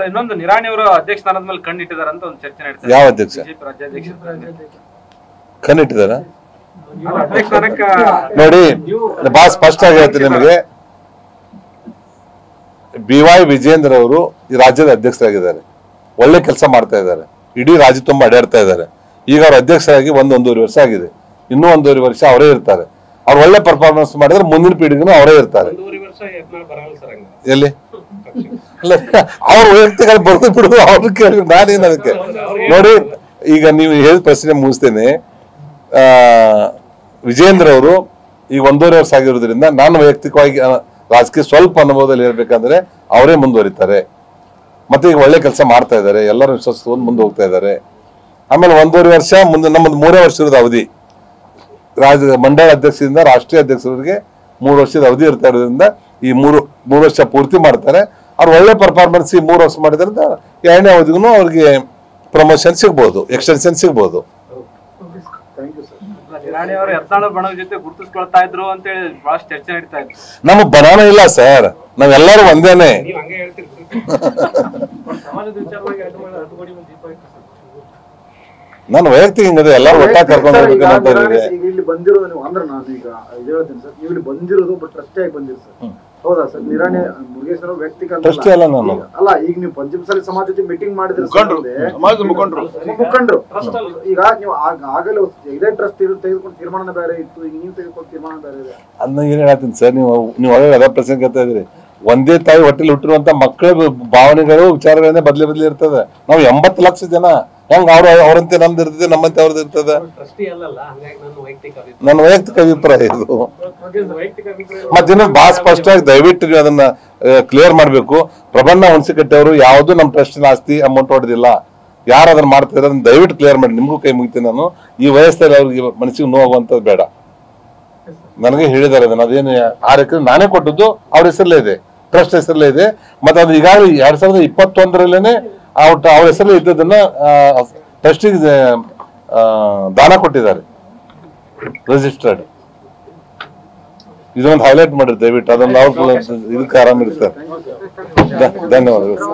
ಇನ್ನೊಂದು ನಿರಾಣಿ ಅವರು ಅಧ್ಯಕ್ಷ ಸ್ಥಾನದ ಮೇಲೆ ಕಣ್ಣಿಟ್ಟಿದ್ದಾರೆ ಅಂತ ಒಂದು ಚರ್ಚೆ ನಡೀತಾ ಇದೆ. ಯಾವ ಅಧ್ಯಕ್ಷ ಬಿಜೆಪಿ ರಾಜ್ಯಾಧ್ಯಕ್ಷ ಕಣ್ಣಿಟ್ಟಿದಾರ ಅಧ್ಯಕ್ಷ ಸ್ಥಾನಕ್ಕೆ ನೋಡಿ, ಬಹಳ ಸ್ಪಷ್ಟ ಆಗಿ ಹೇಳ್ತೀನಿ ನಿಮಗೆ. BY ವಿಜೇಂದ್ರ ಅವರು ಈ ರಾಜ್ಯದ ಅಧ್ಯಕ್ಷರಾಗಿದ್ದಾರೆ, ಒಳ್ಳೆ ಕೆಲಸ ಮಾಡ್ತಾ ಇದ್ದಾರೆ, ಇಡೀ ರಾಜ್ಯ ತುಂಬಾ ಅಡ್ಡಾಡ್ತಾ ಇದ್ದಾರೆ. ಈಗ ಅವ್ರ ಅಧ್ಯಕ್ಷರಾಗಿ ಒಂದೂವರೆ ವರ್ಷ ಆಗಿದೆ, ಇನ್ನೂ 1.5 ವರ್ಷ ಅವರೇ ಇರ್ತಾರೆ. ಅವ್ರು ಒಳ್ಳೆ ಪರ್ಫಾರ್ಮೆನ್ಸ್ ಮಾಡಿದ್ರೆ ಮುಂದಿನ ಪೀಳಿಗೆನೂ ಅವರೇ ಇರ್ತಾರೆ. ಎಲ್ಲಿ ಅಲ್ಲ, ಅವ್ರ ವೈಯಕ್ತಿಕ ಬರ್ದು ಬಿಡುದು ಅವ್ರು ಕೇಳಿ ನಾನೇನು ಅದಕ್ಕೆ. ನೋಡಿ, ಈಗ ನೀವು ಹೇಳಿದ ಪ್ರಶ್ನೆ ಮುಗಿಸ್ತೇನೆ. ವಿಜೇಂದ್ರ ಅವರು ಈಗ 1.5 ವರ್ಷ ಆಗಿರೋದ್ರಿಂದ ನಾನು ವೈಯಕ್ತಿಕವಾಗಿ ರಾಜಕೀಯ ಸ್ವಲ್ಪ ಅನುಭವದಲ್ಲಿ ಇರ್ಬೇಕಂದ್ರೆ ಅವರೇ ಮುಂದುವರಿತಾರೆ. ಮತ್ತೆ ಈಗ ಒಳ್ಳೆ ಕೆಲಸ ಮಾಡ್ತಾ ಇದ್ದಾರೆ, ಎಲ್ಲರೂ ವಿಶ್ವಾಸವನ್ನು ಮುಂದೆ ಹೋಗ್ತಾ ಇದ್ದಾರೆ. ಆಮೇಲೆ 1.5 ವರ್ಷ ಮುಂದೆ ನಮ್ಮದು 3 ವರ್ಷದ ಅವಧಿ, ಮಂಡಳ ಅಧ್ಯಕ್ಷರಿಂದ ರಾಷ್ಟ್ರೀಯ ಅಧ್ಯಕ್ಷರಿಗೆ 3 ವರ್ಷದ ಅವಧಿ ಇರ್ತಾ ಇರೋದ್ರಿಂದ ಈ ಮೂರು ವರ್ಷ ಪೂರ್ತಿ ಮಾಡ್ತಾರೆ. ಅವ್ರು ಒಳ್ಳೆ ಪರ್ಫಾರ್ಮೆನ್ಸ್ ಈ 3 ವರ್ಷ ಮಾಡಿದ್ರಿಂದ 2ನೇ ಅವಧಿಗೂ ಅವ್ರಿಗೆ ಪ್ರಮೋಷನ್ ಸಿಗ್ಬೋದು, ಎಕ್ಸ್ಟೆನ್ಷನ್ ಸಿಗ್ಬೋದು. ನಿರಾಣಿ ಅವರು 14 ಬಣದ ಜೊತೆ ಗುರುತಿಸ್ಕೊಳ್ತಾ ಇದ್ರು ಅಂತ ಹೇಳಿ ಬಹಳಷ್ಟು ಚರ್ಚೆ ನಡೀತಾ ಇತ್ತು. ನಮಗ್ ಬನಾನ ಇಲ್ಲ ಸರ್, ನಾವೆಲ್ಲರೂ ಒಂದೇನೆ. ನಾನು ವೈಯಕ್ತಿಕ ಹಿಂಗದೆ ಎಲ್ಲರೂ ಒಟ್ಟಾಗಿ ಕರ್ಕೊಂಡು ಹೋಗ್ಬೇಕಂತ ಇಲ್ಲಿ ಬಂದಿರೋದು ನೀವು ಅಂದ್ರೆ ನಾನು ಈಗ ಇದು ಹೇಳ್ತೀನಿ ಸರ್, ನೀವು ಇಲ್ಲಿ ಬಂದಿರೋದು ಬಟ್ ಟ್ರಸ್ಟಿ ಆಗಿ ಬಂದಿರಿ ಸರ್, ಹೌದಾ ಸರ್? ನಿರಾಣಿ ಮುರುಗೇಶ್ವರ ವ್ಯಕ್ತಿಗತ ಅಲ್ಲ, ಈಗ ನೀವು ಪಂಚಮಸಾಲಿ ಸಮಾಜ ಜೊತೆ ಮೀಟಿಂಗ್ ಮಾಡಿದ್ರೆ ಮುಖಂಡರು ಈಗ ನೀವು ಆಗಲೇ ಇದೇ ಟ್ರಸ್ಟ್ ತೆಗೆದುಕೊಂಡು ತೀರ್ಮಾನ ಬೇರೆ ಇತ್ತು, ಈಗ ನೀವು ತೆಗೆದುಕೊಂಡು ತೀರ್ಮಾನ ಬೇರೆ ಇದೆ. ಅದನ್ನ ಏನ್ ಹೇಳ್ತೀನಿ ಸರ್, ನೀವು ಒಳ್ಳೆ ಅದ ಪ್ರಸಂಗ ಹೇಳ್ತಾ ಇದ್ರಿ. ಒಂದೇ ತಾಯಿ ಹೊಟ್ಟೆಲಿ ಹುಟ್ಟಿರುವಂತ ಮಕ್ಕಳ ಭಾವನೆಗಳು ವಿಚಾರಗಳನ್ನೇ ಬದಲಿ ಇರ್ತದೆ. ನಾವು 80 ಲಕ್ಷ ಜನ ಹೆಂಗ್ ಅವ್ರಂತೆ ನಮ್ದು ಇರ್ತದೆ, ನಮ್ಮಂತೆ ಅವ್ರದ್ದು ಇರ್ತದೆ. ನನ್ನ ವೈಯಕ್ತಿಕ ಅಭಿಪ್ರಾಯ ಇದು. ಮತ್ತೆ ಬಹಳ ಸ್ಪಷ್ಟವಾಗಿ ದಯವಿಟ್ಟು ನೀವು ಅದನ್ನ ಕ್ಲಿಯರ್ ಮಾಡ್ಬೇಕು. ಪ್ರಬಂಧ ಹುಣಸಿಕಟ್ಟೆ ಅವರು ಯಾವ್ದು ನಮ್ಮ ಟ್ರಸ್ಟಿನ ಆಸ್ತಿ ಅಮೌಂಟ್ ಹೊಡೆದಿಲ್ಲ. ಯಾರು ಅದನ್ನ ಮಾಡ್ತಾ ಇದ್ದಾರೆ ದಯವಿಟ್ಟು ಕ್ಲಿಯರ್ ಮಾಡಿ. ನಿಮ್ಗೂ ಕೈ ಮುಗಿತೀನಿ ನಾನು. ಈ ವಯಸ್ಸಲ್ಲಿ ಅವ್ರಿಗೆ ಮನಸ್ಸಿಗೆ ನೋವಾಗುವಂಥದ್ದು ಬೇಡ. ನನಗೆ ಹೇಳಿದ್ದಾರೆ ಅದನ್ನ, ಅದೇನು 6 ಎಕರೆ ನಾನೇ ಕೊಟ್ಟದ್ದು ಅವ್ರ ಹೆಸರಲ್ಲೇ ಇದೆ, ಟ್ರಸ್ಟ್ ಹೆಸರಲ್ಲೇ ಇದೆ. ಮತ್ತೆ ಅದು ಈಗಾಗಲೇ 2021ರಲ್ಲೇನೆ ಅವ್ರ ಹೆಸರಲ್ಲೇ ಇದ್ದದನ್ನ ಟ್ರಸ್ಟಿಗೆ ದಾನ ಕೊಟ್ಟಿದ್ದಾರೆ, ರಿಜಿಸ್ಟರ್ಡ್. ಇದೊಂದು ಹೈಲೈಟ್ ಮಾಡಿರಿ ದಯವಿಟ್ಟು, ಅದನ್ನ ಅವ್ರು ಇದಕ್ಕೆ ಆರಾಮಿರ್ತಾರೆ. ಧನ್ಯವಾದಗಳು.